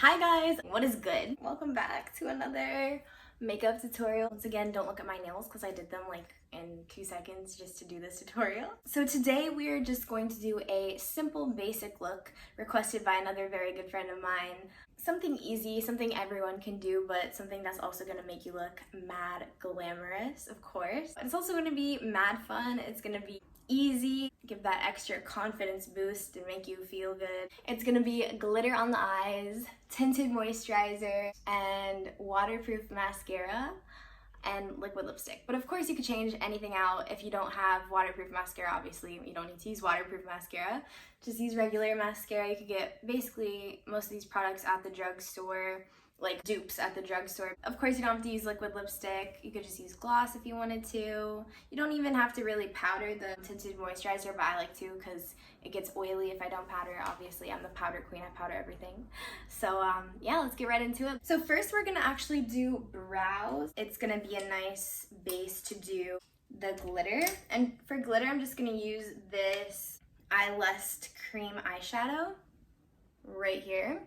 Hi guys, what is good? Welcome back to another makeup tutorial. Once again, don't look at my nails because I did them like in 2 seconds just to do this tutorial. So today we are just going to do a simple basic look requested by another very good friend of mine. Something easy, something everyone can do, but something that's also going to make you look mad glamorous, of course. It's also going to be mad fun. It's going to be easy, give that extra confidence boost and make you feel good. It's gonna be glitter on the eyes, tinted moisturizer, and waterproof mascara and liquid lipstick. But of course you could change anything out. If you don't have waterproof mascara, obviously you don't need to use waterproof mascara. Just use regular mascara. You could get basically most of these products at the drugstore, like dupes at the drugstore. Of course, you don't have to use liquid lipstick. You could just use gloss if you wanted to. You don't even have to really powder the tinted moisturizer, but I like to because it gets oily if I don't powder. Obviously, I'm the powder queen. I powder everything. So yeah, let's get right into it. So first, we're gonna actually do brows. It's gonna be a nice base to do the glitter. And for glitter, I'm just gonna use this Eyelust Cream eyeshadow right here.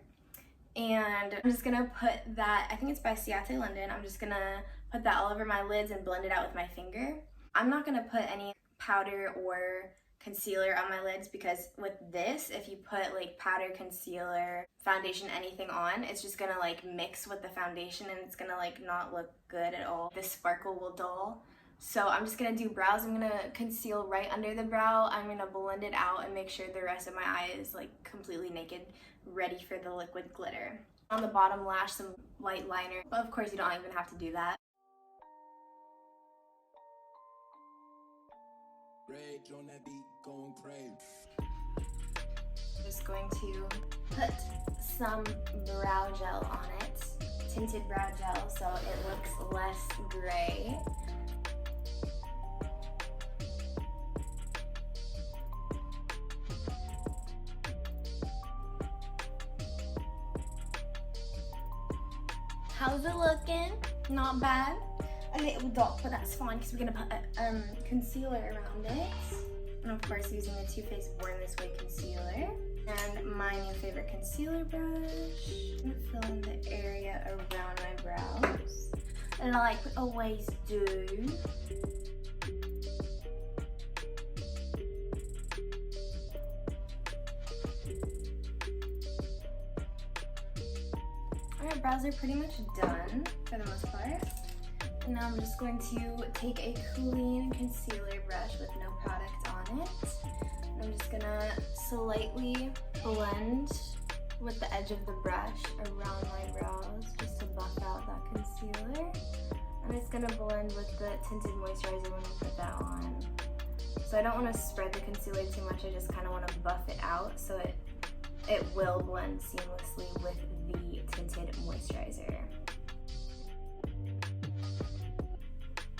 And I'm just gonna put that, I think it's by Ciate London, I'm just gonna put that all over my lids and blend it out with my finger. I'm not gonna put any powder or concealer on my lids because with this, if you put like powder, concealer, foundation, anything on, it's just gonna like mix with the foundation and it's gonna like not look good at all. The sparkle will dull. So I'm just gonna do brows. I'm gonna conceal right under the brow. I'm gonna blend it out and make sure the rest of my eye is like completely naked, ready for the liquid glitter. On the bottom lash, some light liner, but of course you don't even have to do that. Just going to put some brow gel on it, tinted brow gel, so it looks less gray. How's it looking? Not bad. A little dot, but that's fine because we're gonna put a concealer around it. And of course using the Too Faced Born This Way concealer. And my new favorite concealer brush. I'm gonna fill in the area around my brows, like we always do. Alright, brows are pretty much done for the most part. And now I'm just going to take a clean concealer brush with no product on it. And I'm just gonna slightly blend with the edge of the brush around my brows just to buff out that concealer. And it's gonna blend with the tinted moisturizer when I put that on. So I don't want to spread the concealer too much, I just kind of want to buff it out so it will blend seamlessly with the tinted moisturizer.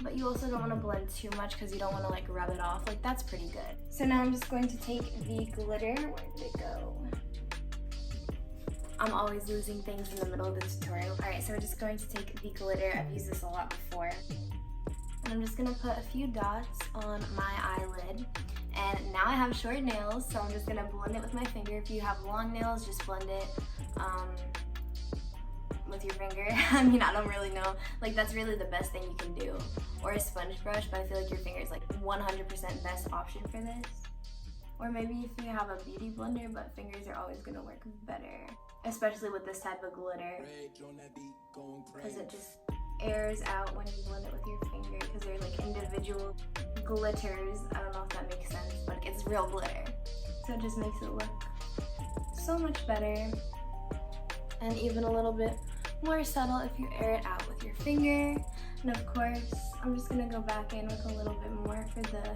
But you also don't want to blend too much because you don't want to like rub it off. Like that's pretty good. So now I'm just going to take the glitter. Where did it go? I'm always losing things in the middle of the tutorial. Alright, so we're just going to take the glitter. I've used this a lot before. And I'm just going to put a few dots on my eyelid. And now I have short nails, so I'm just going to blend it with my finger. If you have long nails, just blend it with your finger. I mean, I don't really know. Like, that's really the best thing you can do. Or a sponge brush, but I feel like your finger is like 100% best option for this. Or maybe if you have a beauty blender, but fingers are always going to work better. Especially with this type of glitter. Because it just airs out when you blend it with your finger because they're like individual glitters. I don't know if that makes sense, but it's real glitter. So it just makes it look so much better and even a little bit more subtle if you air it out with your finger. And of course, I'm just gonna go back in with a little bit more for the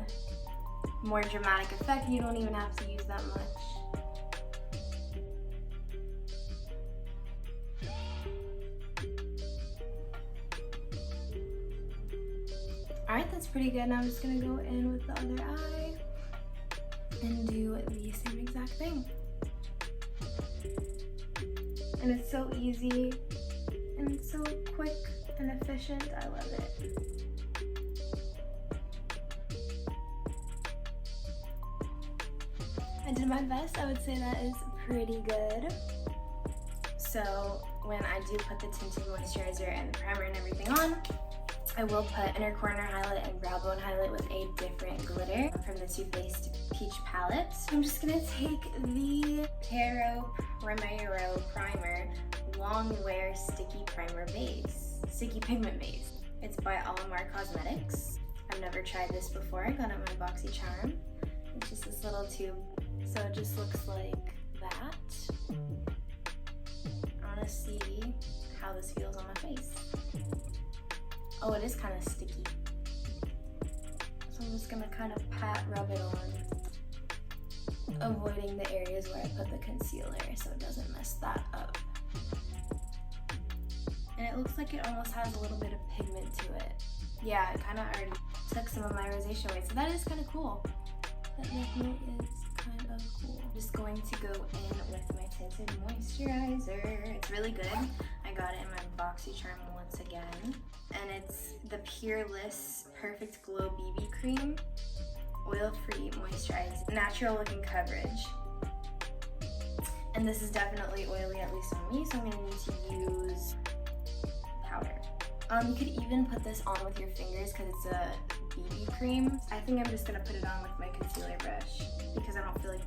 more dramatic effect. You don't even have to use that much. Alright, that's pretty good. Now I'm just going to go in with the other eye and do the same exact thing. And it's so easy and it's so quick and efficient. I love it. I did my best. I would say that is pretty good. So when I do put the tinted moisturizer and the primer and everything on, I will put inner corner highlight and brow bone highlight with a different glitter from the Too Faced Peach palette. So I'm just gonna take the Pero Primero Primer Long Wear Sticky Pigment Base. It's by Alamar Cosmetics. I've never tried this before. I got it in my BoxyCharm. It's just this little tube. So it just looks like that. I wanna see how this feels on my face. Oh, it is kind of sticky. So I'm just gonna kind of rub it on, avoiding the areas where I put the concealer so it doesn't mess that up. And it looks like it almost has a little bit of pigment to it. Yeah, it kind of already took some of my rosacea away, so that is kind of cool. That definitely is kind of cool. I'm just going to go in with my tinted moisturizer. It's really good. I got it in my BoxyCharm once again. And it's the Peerless Perfect Glow BB Cream. Oil-free, moisturized, natural looking coverage. And this is definitely oily, at least on me, so I'm gonna need to use powder. You could even put this on with your fingers because it's a BB cream. I think I'm just gonna put it on with my concealer brush because I don't feel like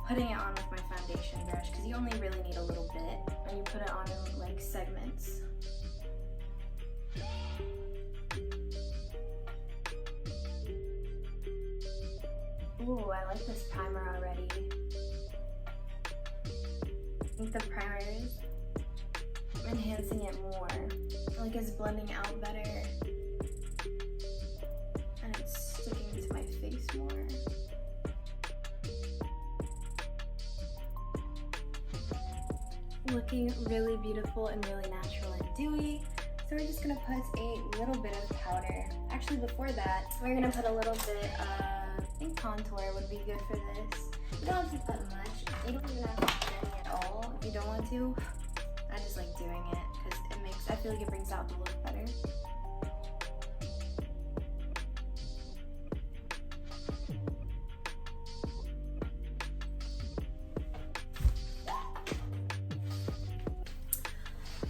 putting it on with my foundation brush because you only really need a little bit and you put it on in like segments. Ooh, I like this primer already. I think the primer is enhancing it more. Like it's blending out better. And it's sticking to my face more. Looking really beautiful and really natural and dewy. So we're just gonna put a little bit of powder. Actually, before that, we're gonna put a little bit of, I think contour would be good for this. You don't have to put much. You don't even have to put any at all if you don't want to. I just like doing it because I feel like it brings out the look better.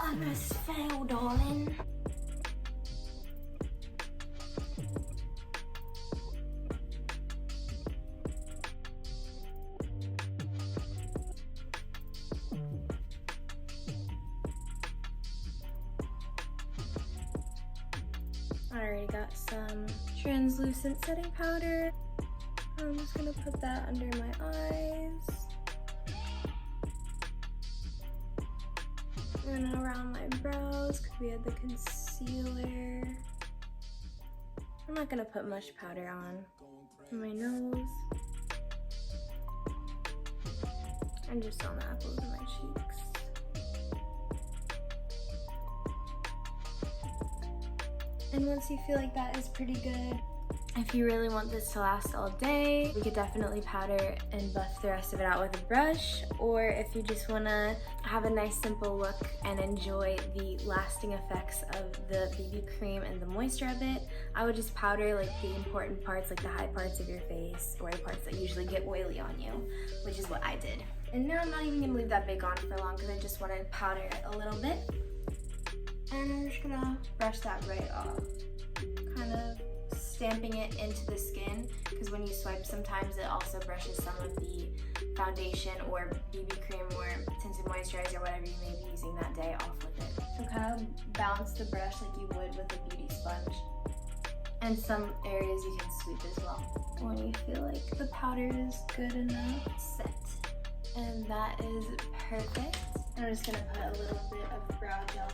Almost fell, darling. I already got some translucent setting powder. I'm just gonna put that under my eyes. And around my brows, because we had the concealer. I'm not gonna put much powder on my nose. And just on the apples of my cheeks. And once you feel like that is pretty good, if you really want this to last all day, you could definitely powder and buff the rest of it out with a brush. Or if you just wanna have a nice simple look and enjoy the lasting effects of the BB cream and the moisture of it, I would just powder like the important parts, like the high parts of your face, or parts that usually get oily on you, which is what I did. And now I'm not even gonna leave that bake on for long because I just wanna powder it a little bit. And I'm just gonna brush that right off, kind of stamping it into the skin, because when you swipe sometimes it also brushes some of the foundation or BB cream or tinted moisturizer, whatever you may be using that day, off with it. So kind of bounce the brush like you would with a beauty sponge. And some areas you can sweep as well. When you feel like the powder is good enough, set. And that is perfect. And I'm just gonna put a little bit of brow gel.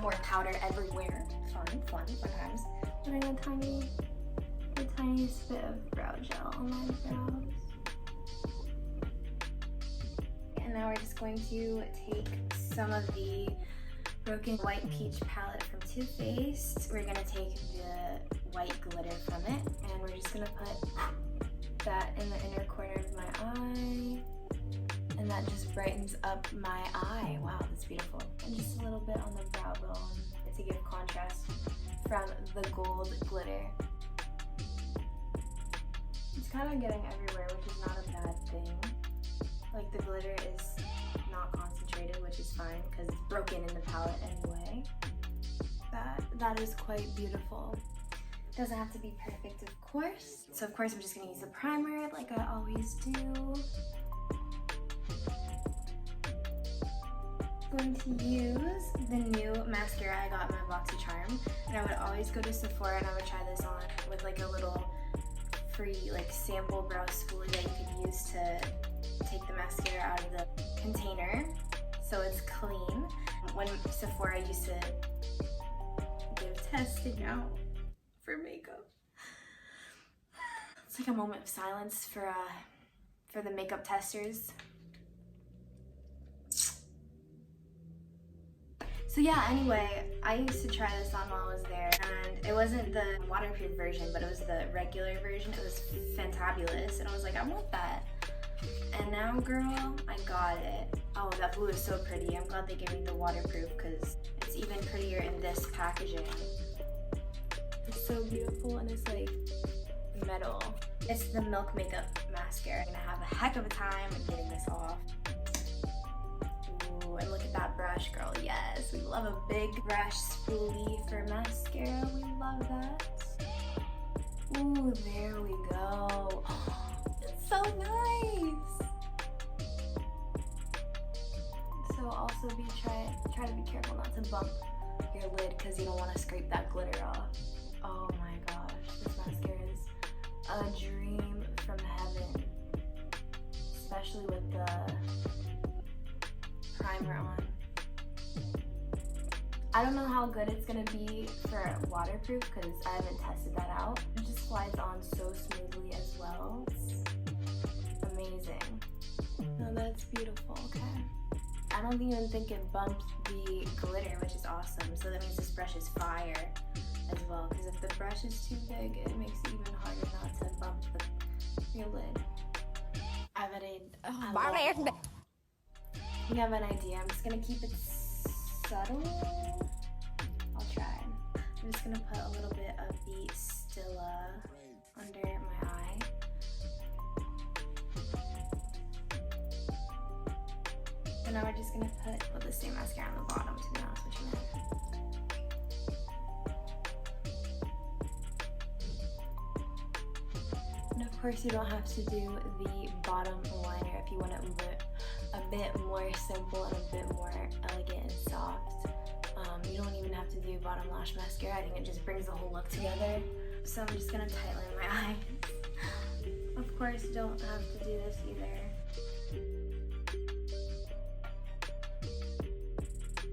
More powder everywhere. Fun times. Putting the tiniest bit of brow gel on my brows. And now we're just going to take some of the Broken White Peach palette from Too Faced. We're gonna take the white glitter from it, and we're just gonna put that in the inner corner of my eye. And that just brightens up my eye. Wow, that's beautiful. And just a little bit on the brow bone to give contrast from the gold glitter. It's kind of getting everywhere, which is not a bad thing. Like the glitter is not concentrated, which is fine because it's broken in the palette anyway. That is quite beautiful. Doesn't have to be perfect, of course. So of course I'm just gonna use a primer like I always do. Going to use the new mascara I got in my BoxyCharm, and I would always go to Sephora and I would try this on with like a little free like sample brow spoolie that you could use to take the mascara out of the container so it's clean. When Sephora used to give testing out for makeup. It's like a moment of silence for the makeup testers. So yeah, anyway, I used to try this on while I was there, and it wasn't the waterproof version, but it was the regular version. It was fantabulous, and I was like, I want that. And now, girl, I got it. Oh, that blue is so pretty. I'm glad they gave me the waterproof because it's even prettier in this packaging. It's so beautiful, and it's like metal. It's the Milk Makeup Mascara. I'm gonna have a heck of a time getting this off. Ooh, and look at that brush, girl. Yes, we love a big brush spoolie for mascara. We love that. Ooh, there we go. It's so nice. So also try to be careful not to bump your lid because you don't want to scrape that glitter off. Oh my gosh, this mascara is a dream from heaven, especially with the primer on. I don't know how good it's gonna be for waterproof because I haven't tested that out. It just slides on so smoothly as well. It's amazing. No, that's beautiful, okay. I don't even think it bumped the glitter, which is awesome. So that means this brush is fire as well, because if the brush is too big, it makes it even harder not to bump your lid. I think I have an idea. I'm just gonna keep it subtle. I'll try. I'm just gonna put a little bit of the Stila under my eye. And now we're just gonna put the same mascara on the bottom, to be honest with you. And of course you don't have to do the bottom liner if you want it a bit more simple and a bit more elegant and soft. You don't even have to do bottom lash mascara. I think it just brings the whole look together. So I'm just gonna tightline my eye. Of course you don't have to do this either.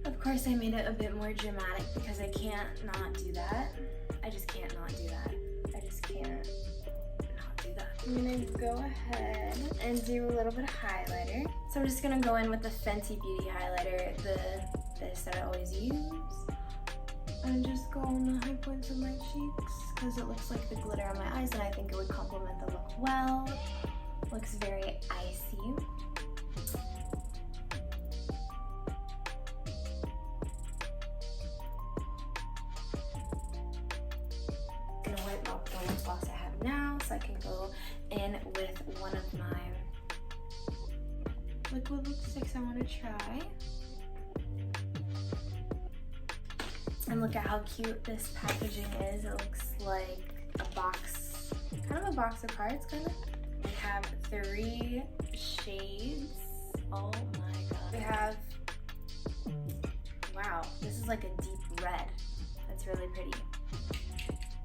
Of course I made it a bit more dramatic because I can't not do that. I just can't not do that. I just can't. I'm gonna go ahead and do a little bit of highlighter. So I'm just gonna go in with the Fenty Beauty highlighter, this that I always use. And just go on the high points of my cheeks because it looks like the glitter on my eyes and I think it would complement the look well. Looks very icy. I'm gonna wipe off the lip gloss I have now so I can go in with one of my liquid lipsticks I want to try. And look at how cute this packaging is. It looks like a box, kind of a box of cards, kind of. We have 3 shades. Oh my god. We have, wow, this is like a deep red. That's really pretty.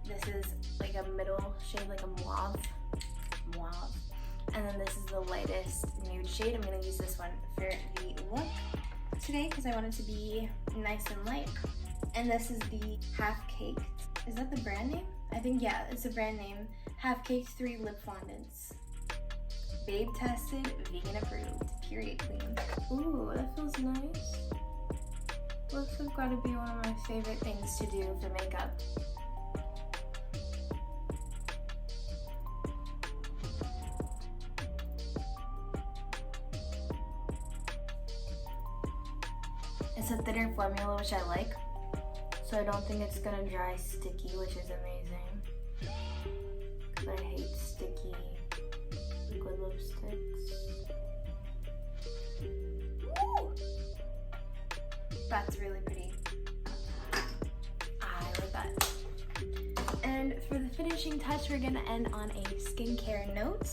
This is like a middle shade, like a mauve. And then this is the lightest nude shade. I'm gonna use this one for the look today because I want it to be nice and light. And this is the Half Caked. Is that the brand name? I think, yeah, it's a brand name. Half Caked 3 lip fondants. Babe tested, vegan approved, period queen. Ooh, that feels nice. Lips have got to be one of my favorite things to do for makeup. It's a thinner formula, which I like, so I don't think it's gonna dry sticky, which is amazing. Because I hate sticky liquid lipsticks. That's really pretty. I like that. And for the finishing touch, we're gonna end on a skincare note.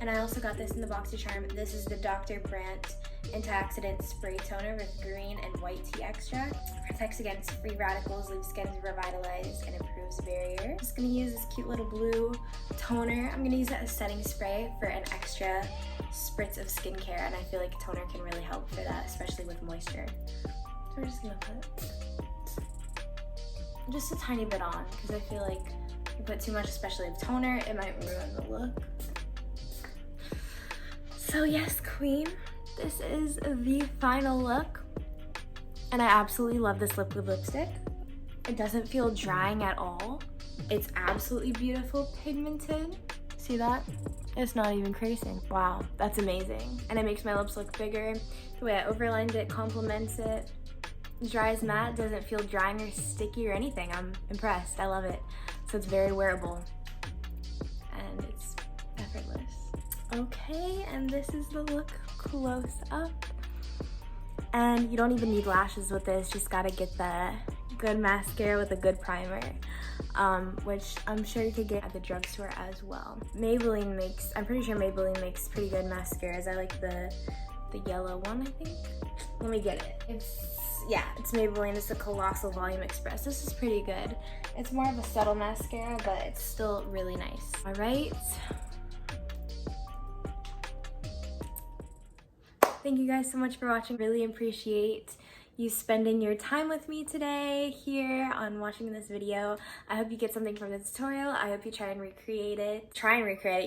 And I also got this in the BoxyCharm. This is the Dr. Brandt Antioxidant Spray Toner with green and white tea extract. Protects against free radicals, leaves skin revitalized, and improves barrier. I'm just gonna use this cute little blue toner. I'm gonna use that as setting spray for an extra spritz of skincare, and I feel like toner can really help for that, especially with moisture. So we're just gonna put just a tiny bit on, because I feel like if you put too much, especially of toner, it might ruin the look. So yes, queen, this is the final look. And I absolutely love this liquid lipstick. It doesn't feel drying at all. It's absolutely beautiful, pigmented. See that? It's not even creasing. Wow, that's amazing. And it makes my lips look bigger. The way I overlined it complements it. Dry as matte, doesn't feel drying or sticky or anything. I'm impressed, I love it. So it's very wearable. And it's effortless. Okay, and this is the look close up. And you don't even need lashes with this, just gotta get the good mascara with a good primer, which I'm sure you could get at the drugstore as well. Maybelline makes, I'm pretty sure Maybelline makes pretty good mascaras. I like the yellow one, I think. Let me get it. It's Maybelline, it's the Colossal Volume Express. This is pretty good. It's more of a subtle mascara, but it's still really nice. All right. Thank you guys so much for watching. Really appreciate you spending your time with me today here on watching this video. I hope you get something from the tutorial. I hope you try and recreate it.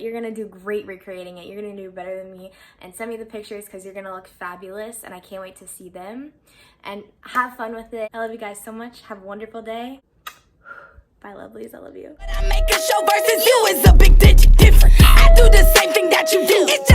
You're gonna do great recreating it. You're gonna do better than me. And send me the pictures because you're gonna look fabulous and I can't wait to see them. And have fun with it. I love you guys so much. Have a wonderful day. Bye, lovelies. I love you. I make a show versus you is a big digit different. I do the same thing that you do. It's